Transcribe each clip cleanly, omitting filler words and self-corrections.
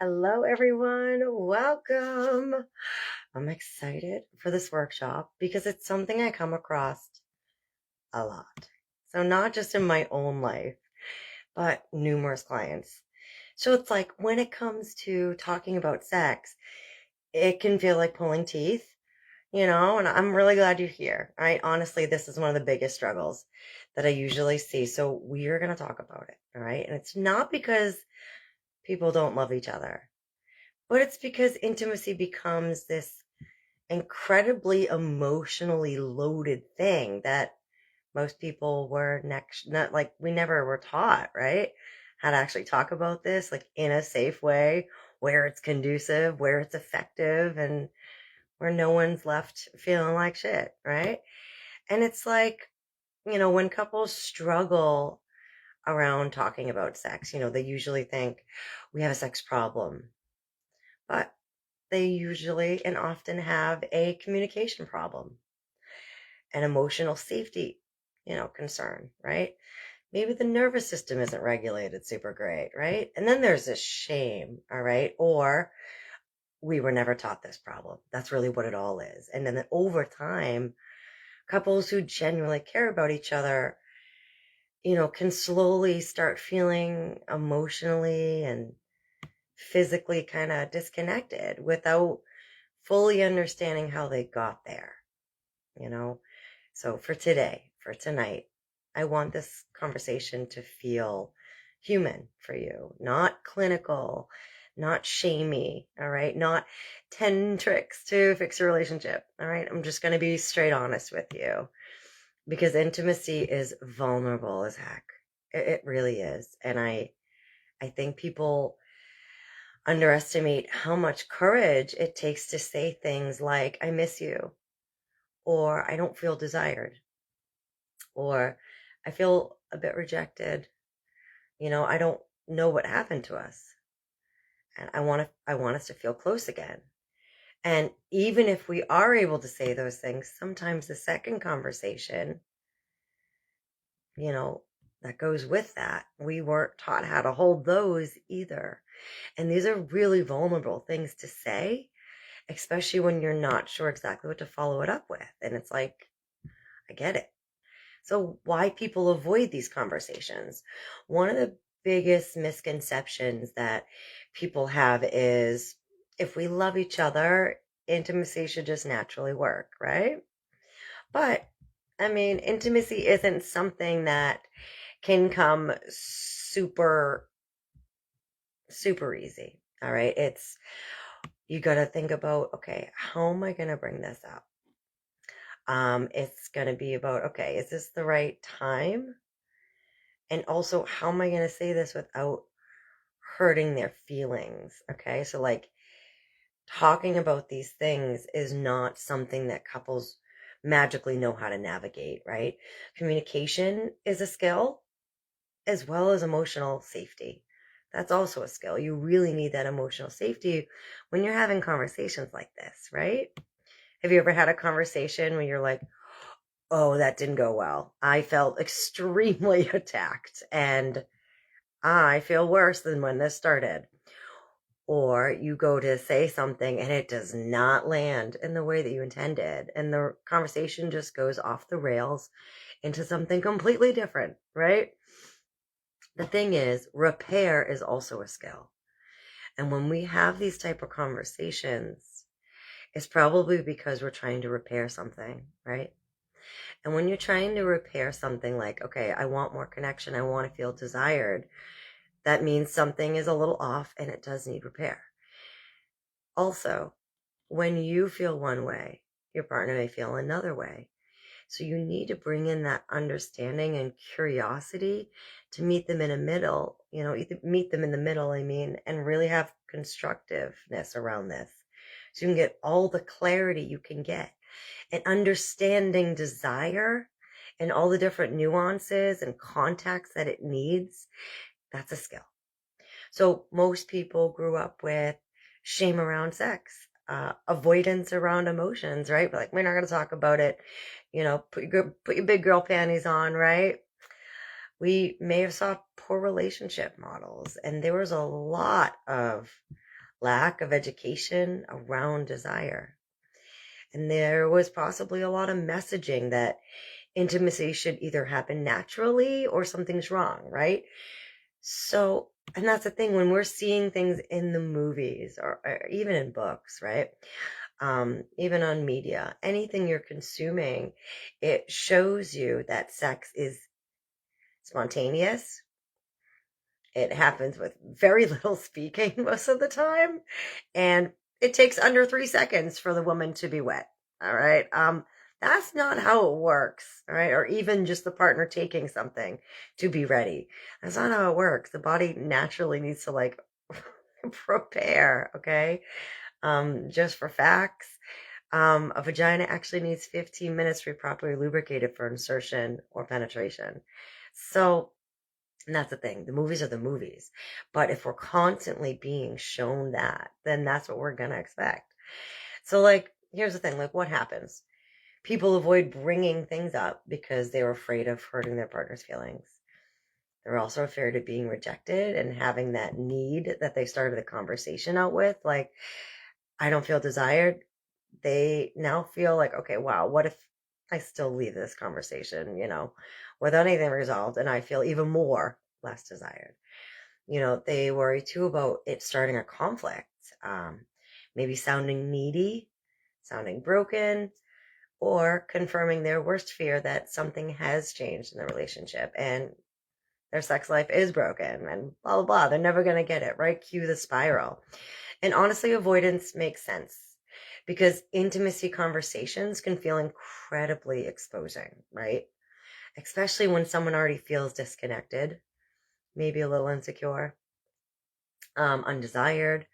Hello, everyone. Welcome. I'm excited for this workshop because it's something I come across a lot. So, not just in my own life, but numerous clients. So, it's like when it comes to talking about sex, it can feel like pulling teeth, and I'm really glad you're here. Right? Honestly, this is one of the biggest struggles that I usually see. So, we are going to talk about it. All right. And it's not because people don't love each other. But it's because intimacy becomes this incredibly emotionally loaded thing that most people were not like we never were taught, right? How to actually talk about this like in a safe way where it's conducive, where it's effective, and where no one's left feeling like shit, right? And it's like, when couples struggle around talking about sex, they usually think we have a sex problem. But they usually and often have a communication problem, an emotional safety, concern, right? Maybe the nervous system isn't regulated super great, right? And then there's this shame, all right? Or we were never taught this problem. That's really what it all is. And then over time, couples who genuinely care about each other, can slowly start feeling emotionally and physically kind of disconnected without fully understanding how they got there, you know? So for today, for tonight, I want this conversation to feel human for you, not clinical, not shamey, all right? Not 10 tricks to fix a relationship, all right? I'm just going to be straight honest with you because intimacy is vulnerable as heck. It really is. And I think people underestimate how much courage it takes to say things like, I miss you, or I don't feel desired, or I feel a bit rejected. I don't know what happened to us. And I want us to feel close again. And even if we are able to say those things, sometimes the second conversation, you know, that goes with that, we weren't taught how to hold those either. And these are really vulnerable things to say, especially when you're not sure exactly what to follow it up with. And it's like, I get it. So, why people avoid these conversations? One of the biggest misconceptions that people have is if we love each other, intimacy should just naturally work, right? But, I mean, intimacy isn't something that can come super, super easy. All right. You got to think about, okay, how am I going to bring this up? It's going to be about, okay, is this the right time? And also, how am I going to say this without hurting their feelings? Okay. So, like, talking about these things is not something that couples magically know how to navigate, right? Communication is a skill as well as emotional safety. That's also a skill. You really need that emotional safety when you're having conversations like this, right? Have you ever had a conversation where you're like, oh, that didn't go well? I felt extremely attacked and I feel worse than when this started. Or you go to say something and it does not land in the way that you intended. And the conversation just goes off the rails into something completely different, right? The thing is, repair is also a skill. And when we have these type of conversations, it's probably because we're trying to repair something, right? And when you're trying to repair something like, okay, I want more connection, I want to feel desired, that means something is a little off and it does need repair. Also, when you feel one way, your partner may feel another way. So you need to bring in that understanding and curiosity to meet them in a middle, meet them in the middle, and really have constructiveness around this. So you can get all the clarity you can get and understanding desire and all the different nuances and contexts that it needs. That's a skill. So most people grew up with shame around sex, avoidance around emotions, right? Like, we're not going to talk about it. Put your big girl panties on, right? We may have saw poor relationship models, and there was a lot of lack of education around desire. And there was possibly a lot of messaging that intimacy should either happen naturally or something's wrong, right? So, and that's the thing when we're seeing things in the movies or even in books, right? Even on media, anything you're consuming, it shows you that sex is spontaneous. It happens with very little speaking most of the time, and it takes under 3 seconds for the woman to be wet. All right. That's not how it works. All right. Or even just the partner taking something to be ready. That's not how it works. The body naturally needs to like prepare. Okay. Just for facts, a vagina actually needs 15 minutes to be properly lubricated for insertion or penetration. So, and that's the thing. The movies are the movies. But if we're constantly being shown that, then that's what we're going to expect. So, like, here's the thing. Like, what happens? People avoid bringing things up because they're afraid of hurting their partner's feelings. They're also afraid of being rejected and having that need that they started the conversation out with. Like, I don't feel desired. They now feel like, okay, wow, what if I still leave this conversation, without anything resolved and I feel even more less desired? They worry too about it starting a conflict, maybe sounding needy, sounding broken, or confirming their worst fear that something has changed in the relationship and their sex life is broken and blah, blah, blah. They're never going to get it, right? Cue the spiral. And honestly, avoidance makes sense because intimacy conversations can feel incredibly exposing, right? Especially when someone already feels disconnected, maybe a little insecure, undesired,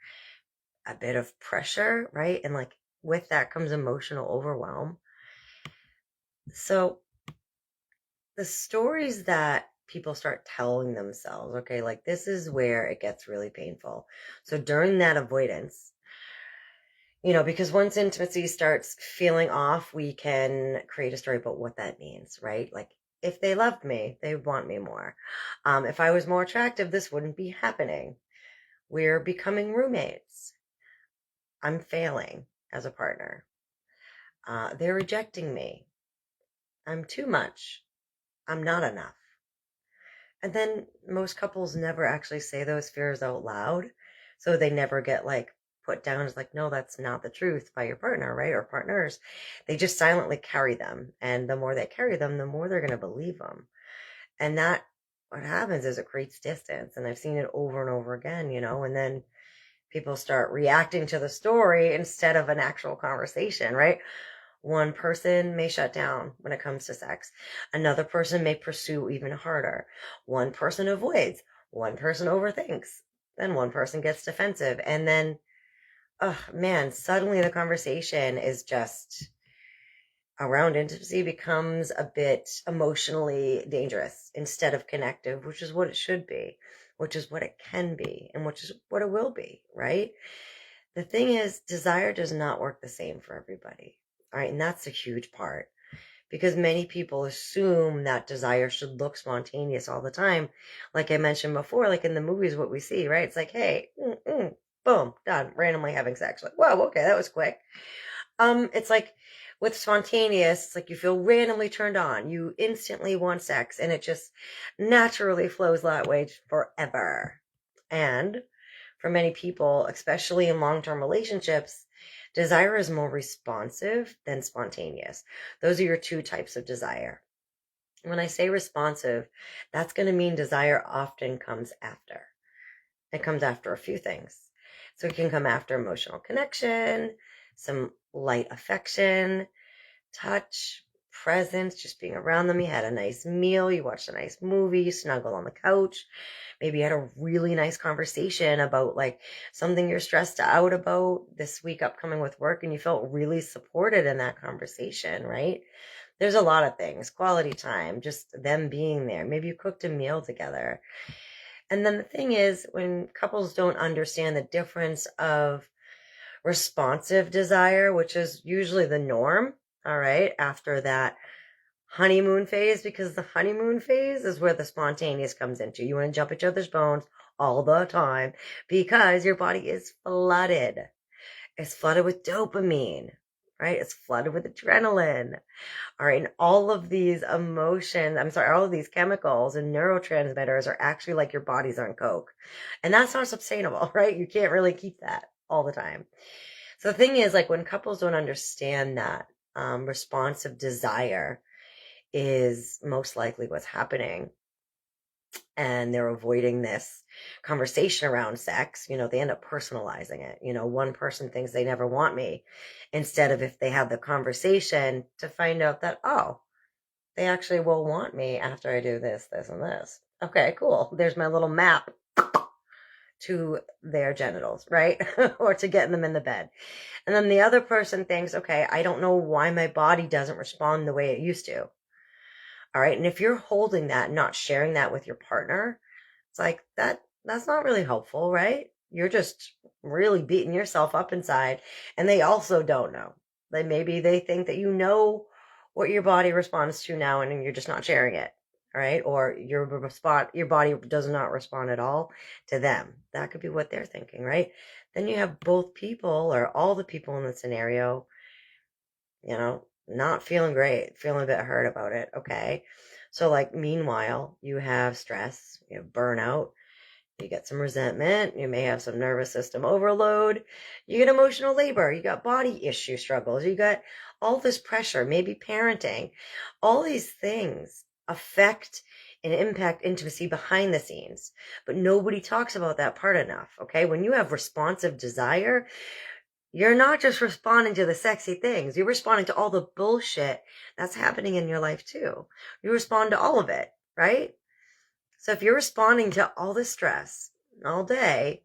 a bit of pressure, right? And like with that comes emotional overwhelm. So the stories that people start telling themselves, okay, like this is where it gets really painful. So during that avoidance, because once intimacy starts feeling off, we can create a story about what that means, right? Like, if they loved me, they want me more. If I was more attractive, this wouldn't be happening. We're becoming roommates. I'm failing as a partner. They're rejecting me. I'm too much. I'm not enough. And then most couples never actually say those fears out loud. So they never get like put down as like, no, that's not the truth by your partner, right? Or partners. They just silently carry them. And the more they carry them, the more they're going to believe them. And what happens is it creates distance. And I've seen it over and over again, and then people start reacting to the story instead of an actual conversation, right? One person may shut down when it comes to sex. Another person may pursue even harder. One person avoids. One person overthinks. Then one person gets defensive. And then, oh man, suddenly the conversation is just around intimacy becomes a bit emotionally dangerous instead of connective, which is what it should be, which is what it can be, and which is what it will be, right? The thing is, desire does not work the same for everybody. All right. And that's a huge part because many people assume that desire should look spontaneous all the time. Like I mentioned before, like in the movies, what we see, right? It's like, hey, boom, done, randomly having sex. Like, whoa, okay, that was quick. It's like with spontaneous, it's like you feel randomly turned on. You instantly want sex and it just naturally flows that way forever. And for many people, especially in long-term relationships, desire is more responsive than spontaneous. Those are your two types of desire. When I say responsive, that's going to mean desire often comes after. It comes after a few things. So it can come after emotional connection, some light affection, touch, presence, just being around them. You had a nice meal, you watched a nice movie, you snuggle on the couch. Maybe you had a really nice conversation about like something you're stressed out about this week upcoming with work, and you felt really supported in that conversation, right? There's a lot of things, quality time, just them being there. Maybe you cooked a meal together. And then the thing is, when couples don't understand the difference of responsive desire, which is usually the norm, all right, after that honeymoon phase, because the honeymoon phase is where the spontaneous comes into. You want to jump each other's bones all the time because your body is flooded. It's flooded with dopamine, right? It's flooded with adrenaline. All right. And all of these all of these chemicals and neurotransmitters are actually like your body's on coke. And that's not sustainable, right? You can't really keep that all the time. So the thing is, like, when couples don't understand that responsive desire is most likely what's happening, and they're avoiding this conversation around sex, they end up personalizing it. One person thinks they never want me, instead of if they have the conversation to find out that, oh, they actually will want me after I do this, this, and this. Okay, cool. There's my little map to their genitals, right? Or to getting them in the bed. And then the other person thinks, okay, I don't know why my body doesn't respond the way it used to. All right. And if you're holding that, not sharing that with your partner, it's like that's not really helpful, right? You're just really beating yourself up inside. And they also don't know. Maybe they think that you know what your body responds to now and you're just not sharing it. All right. Or your body does not respond at all to them. That could be what they're thinking, right? Then you have both people or all the people in the scenario, not feeling great, feeling a bit hurt about it. Okay. So, like, meanwhile, you have stress, you have burnout, you get some resentment, you may have some nervous system overload, you get emotional labor, you got body issue struggles, you got all this pressure, maybe parenting. All these things affect and impact intimacy behind the scenes, but nobody talks about that part enough. Okay. When you have responsive desire, you're not just responding to the sexy things. You're responding to all the bullshit that's happening in your life too. You respond to all of it, right? So if you're responding to all the stress all day,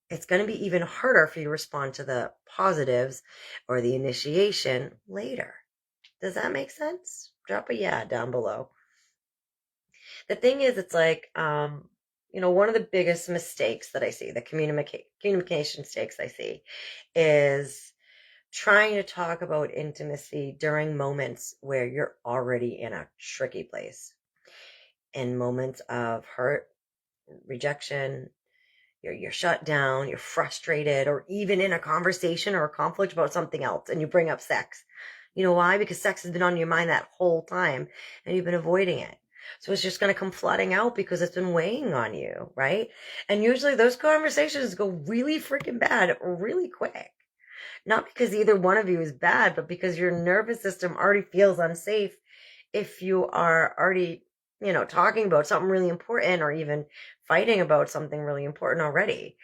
it's going to be even harder for you to respond to the positives or the initiation later. Does that make sense? Drop a yeah down below. The thing is, it's like, one of the biggest mistakes that I see, the communication mistakes I see, is trying to talk about intimacy during moments where you're already in a tricky place, in moments of hurt, rejection, you're shut down, you're frustrated, or even in a conversation or a conflict about something else, and you bring up sex. You know why? Because sex has been on your mind that whole time, and you've been avoiding it. So it's just going to come flooding out because it's been weighing on you, right? And usually those conversations go really freaking bad really quick. Not because either one of you is bad, but because your nervous system already feels unsafe if you are already, talking about something really important or even fighting about something really important already.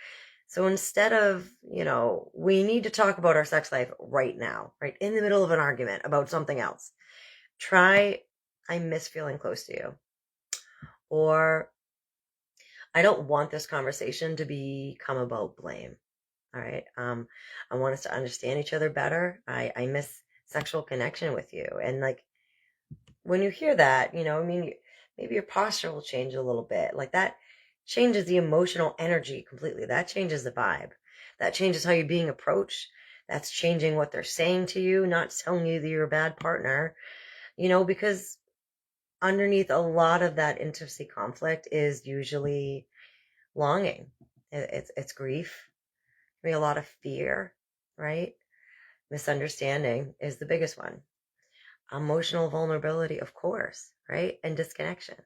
So instead of, we need to talk about our sex life right now, right in the middle of an argument about something else, try, I miss feeling close to you. Or I don't want this conversation to become about blame. All right. I want us to understand each other better. I miss sexual connection with you. And like, when you hear that, maybe your posture will change a little bit. Like, that changes the emotional energy completely. That changes the vibe. That changes how you're being approached. That's changing what they're saying to you, not telling you that you're a bad partner, because underneath a lot of that intimacy conflict is usually longing. It's grief, maybe a lot of fear, right? Misunderstanding is the biggest one. Emotional vulnerability, of course, right? And disconnection.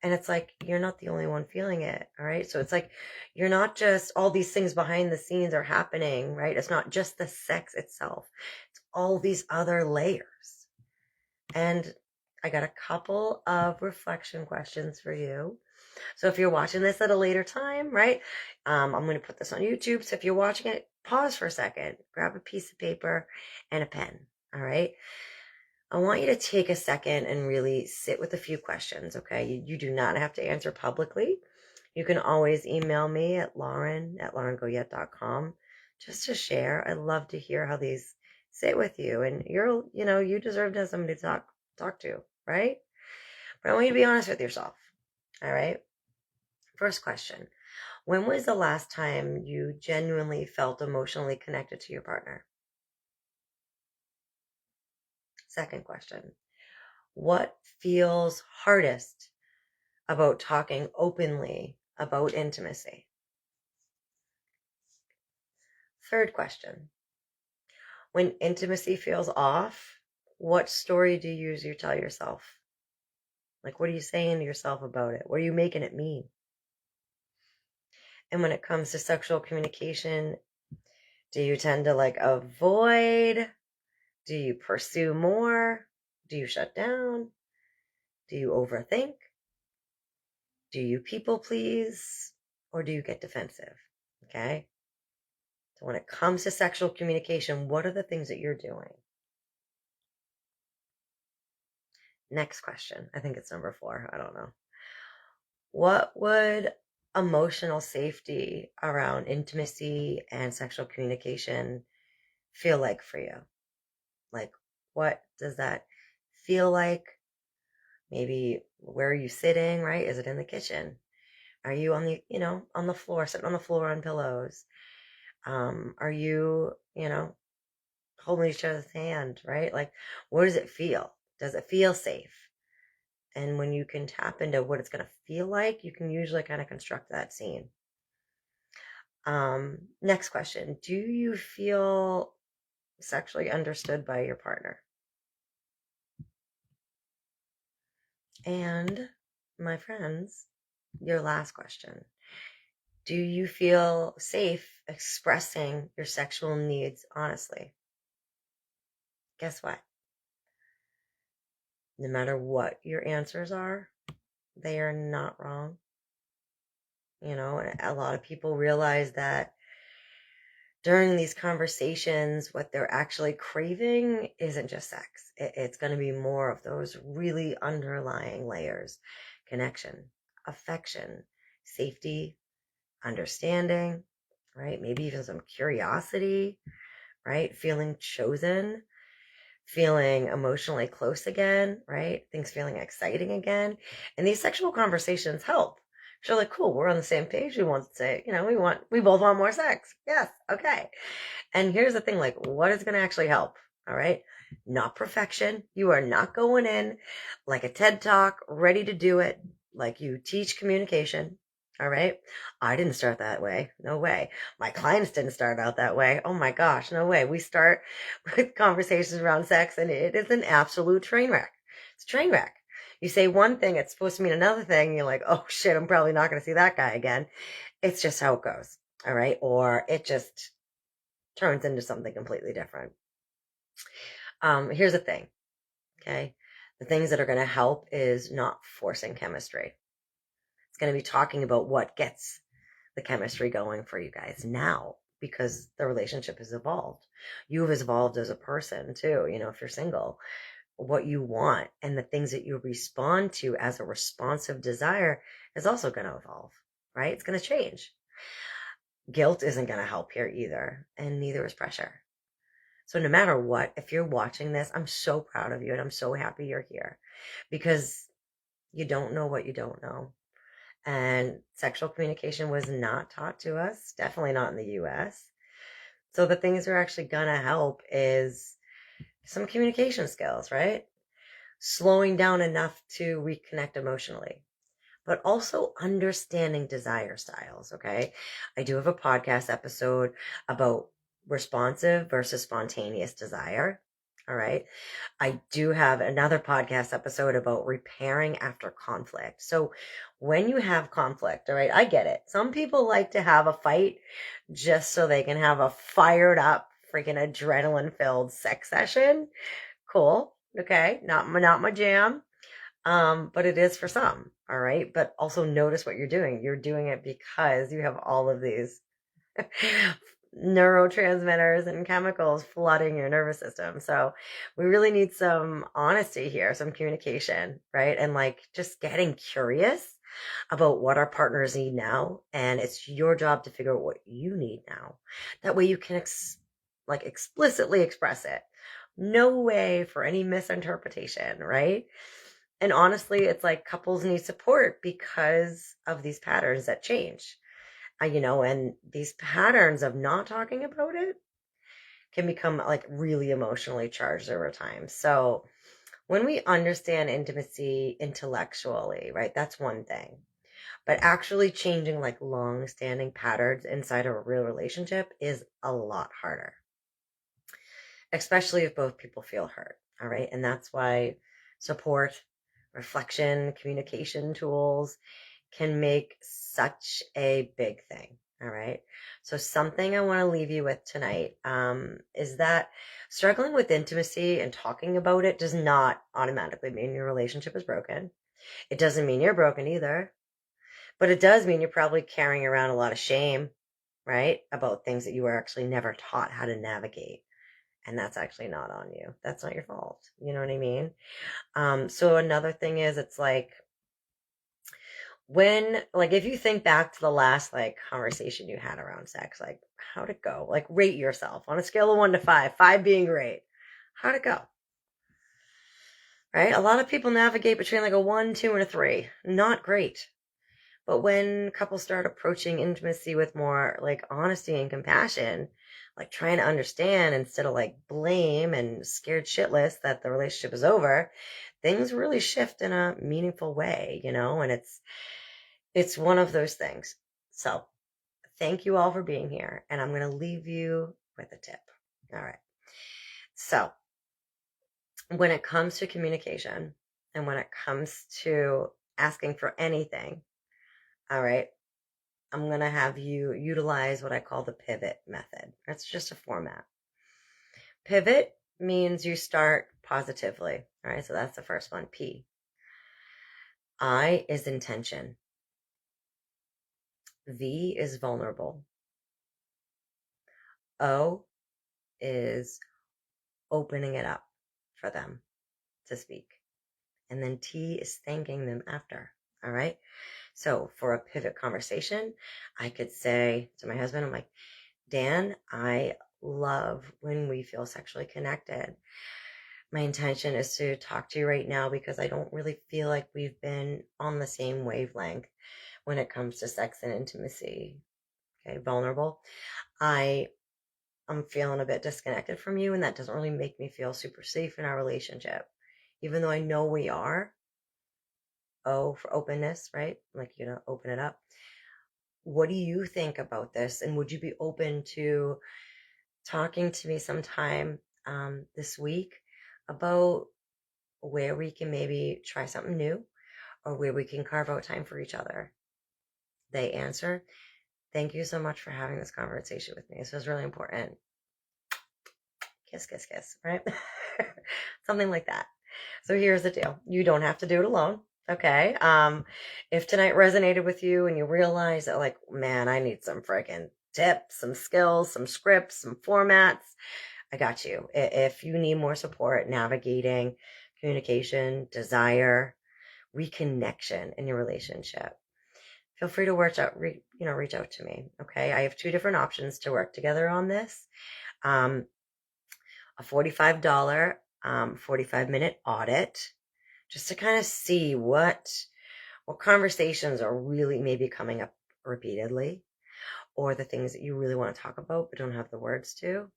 And it's like, you're not the only one feeling it. All right. So it's like, you're not just, all these things behind the scenes are happening, right? It's not just the sex itself. It's all these other layers. And I got a couple of reflection questions for you. So if you're watching this at a later time, right? I'm going to put this on YouTube. So if you're watching it, pause for a second, grab a piece of paper and a pen. All right. I want you to take a second and really sit with a few questions, okay? You do not have to answer publicly. You can always email me at laurengoyette.com just to share. I'd love to hear how these sit with you. And you deserve to have somebody to talk to, right? But I want you to be honest with yourself, all right? First question. When was the last time you genuinely felt emotionally connected to your partner? Second question. What feels hardest about talking openly about intimacy. Third question. When intimacy feels off, what story do you usually tell yourself? Like, what are you saying to yourself about it? What are you making it mean? And when it comes to sexual communication, do you tend to like avoid? Do you pursue more? Do you shut down? Do you overthink? Do you people please? Or do you get defensive? Okay. So when it comes to sexual communication, what are the things that you're doing? Next question. I think it's number 4. I don't know. What would emotional safety around intimacy and sexual communication feel like for you? Like, what does that feel like? Maybe where are you sitting, right? Is it in the kitchen? Are you on the, on the floor, sitting on the floor on pillows? Are you, holding each other's hand, right? Like, what does it feel? Does it feel safe? And when you can tap into what it's going to feel like, you can usually kind of construct that scene. Next question. Do you feel sexually understood by your partner? And my friends, your last question. Do you feel safe expressing your sexual needs honestly? Guess what? No matter what your answers are, they are not wrong. And a lot of people realize that during these conversations, what they're actually craving isn't just sex. It's going to be more of those really underlying layers: connection, affection, safety, understanding, right? Maybe even some curiosity, right? Feeling chosen, feeling emotionally close again, right? Things feeling exciting again. And these sexual conversations help. So like, cool, we're on the same page. We want to say, we both want more sex. Yes. Okay. And here's the thing, like, what is going to actually help? All right. Not perfection. You are not going in like a TED Talk, ready to do it. Like you teach communication. All right. I didn't start that way. No way. My clients didn't start out that way. Oh my gosh. No way. We start with conversations around sex and it is an absolute train wreck. It's a train wreck. You say one thing, it's supposed to mean another thing. You're like, oh shit, I'm probably not going to see that guy again. It's just how it goes. All right. Or it just turns into something completely different. Here's the thing. Okay. The things that are going to help is not forcing chemistry. It's going to be talking about what gets the chemistry going for you guys now, because the relationship has evolved. You've evolved as a person too, if you're single, what you want and the things that you respond to as a responsive desire is also going to evolve, right? It's going to change. Guilt isn't going to help here either, and neither is pressure. So no matter what, if you're watching this, I'm so proud of you and I'm so happy you're here, because you don't know what you don't know. And sexual communication was not taught to us, definitely not in the US. So the things that are actually gonna help is some communication skills, right? Slowing down enough to reconnect emotionally, but also understanding desire styles, okay? I do have a podcast episode about responsive versus spontaneous desire, all right? I do have another podcast episode about repairing after conflict. So when you have conflict, all right, I get it. Some people like to have a fight just so they can have a fired up, freaking adrenaline filled sex session. Cool. Okay. Not my jam. But it is for some. All right. But also notice what you're doing. You're doing it because you have all of these neurotransmitters and chemicals flooding your nervous system. So we really need some honesty here, some communication, right? And like just getting curious about what our partners need now. And it's your job to figure out what you need now. That way you can explicitly express it. No way for any misinterpretation, right? And honestly, it's like couples need support because of these patterns that change. And these patterns of not talking about it can become like really emotionally charged over time. So when we understand intimacy intellectually, right, that's one thing. But actually changing like long-standing patterns inside of a real relationship is a lot harder, especially if both people feel hurt. All right. And that's why support, reflection, communication tools can make such a big thing. All right. So something I want to leave you with tonight is that struggling with intimacy and talking about it does not automatically mean your relationship is broken. It doesn't mean you're broken either, but it does mean you're probably carrying around a lot of shame, right? About things that you were actually never taught how to navigate. And that's actually not on you. That's not your fault. You know what I mean? So another thing is it's like like if you think back to the last like conversation you had around sex, like how'd it go? Like rate yourself on a scale of 1 to 5, 5 being great. How'd it go? Right? A lot of people navigate between like a 1, 2, and a 3. Not great. But when couples start approaching intimacy with more like honesty and compassion, like trying to understand instead of like blame and scared shitless that the relationship is over, things really shift in a meaningful way, and it's one of those things. So thank you all for being here. And I'm going to leave you with a tip. All right. So when it comes to communication and when it comes to asking for anything, all right, I'm going to have you utilize what I call the pivot method. That's just a format. Pivot means you start positively. All right. So that's the first one. P. I is intention. V is vulnerable. O is opening it up for them to speak. And then T is thanking them after. All right. So for a pivot conversation, I could say to my husband, I'm like, Dan, I love when we feel sexually connected. My intention is to talk to you right now because I don't really feel like we've been on the same wavelength when it comes to sex and intimacy. Okay, vulnerable. I'm feeling a bit disconnected from you, and that doesn't really make me feel super safe in our relationship, even though I know we are. O for openness, right? Like, open it up. What do you think about this? And would you be open to talking to me sometime this week about where we can maybe try something new or where we can carve out time for each other? They answer, thank you so much for having this conversation with me. This was really important. Kiss, kiss, kiss, right? Something like that. So here's the deal. You don't have to do it alone. Okay. If tonight resonated with you and you realize that like, man, I need some freaking tips, some skills, some scripts, some formats, I got you. If you need more support navigating communication, desire, reconnection in your relationship, feel free to reach out to me. Okay. I have 2 different options to work together on this. A $45, 45-minute audit, just to kind of see what conversations are really maybe coming up repeatedly, or the things that you really want to talk about but don't have the words to.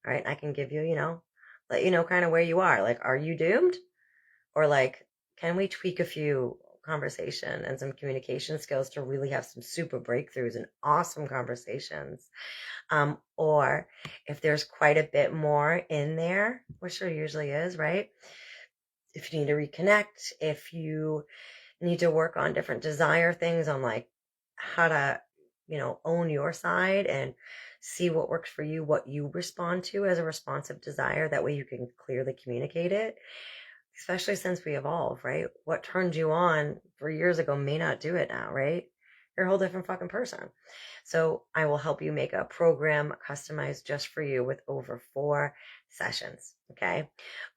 All right. I can give you, let you know kind of where you are. Like, are you doomed? Or like, can we tweak a few conversation and some communication skills to really have some super breakthroughs and awesome conversations? Or if there's quite a bit more in there, which there usually is, right? If you need to reconnect, if you need to work on different desire things, on like how to, own your side and see what works for you, what you respond to as a responsive desire. That way you can clearly communicate it, especially since we evolve, right? What turned you on 3 years ago may not do it now, right? You're a whole different fucking person. So I will help you make a program customized just for you with over 4 sessions. Okay.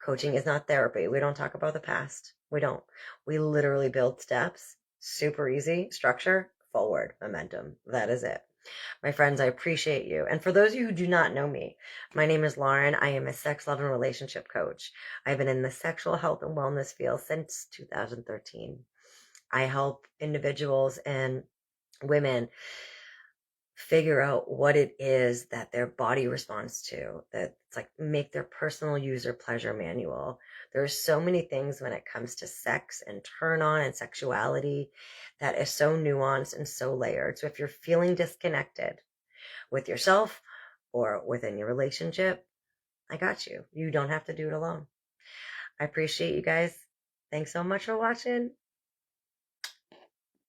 Coaching is not therapy. We don't talk about the past. We don't. We literally build steps, super easy structure, forward momentum. That is it. My friends, I appreciate you. And for those of you who do not know me, my name is Lauren. I am a sex, love, and relationship coach. I've been in the sexual health and wellness field since 2013. I help individuals and women figure out what it is that their body responds to, that it's like make their personal user pleasure manual. There's so many things when it comes to sex and turn on and sexuality that is so nuanced and so layered. So if you're feeling disconnected with yourself or within your relationship, I got you. You don't have to do it alone. I appreciate you guys. Thanks so much for watching.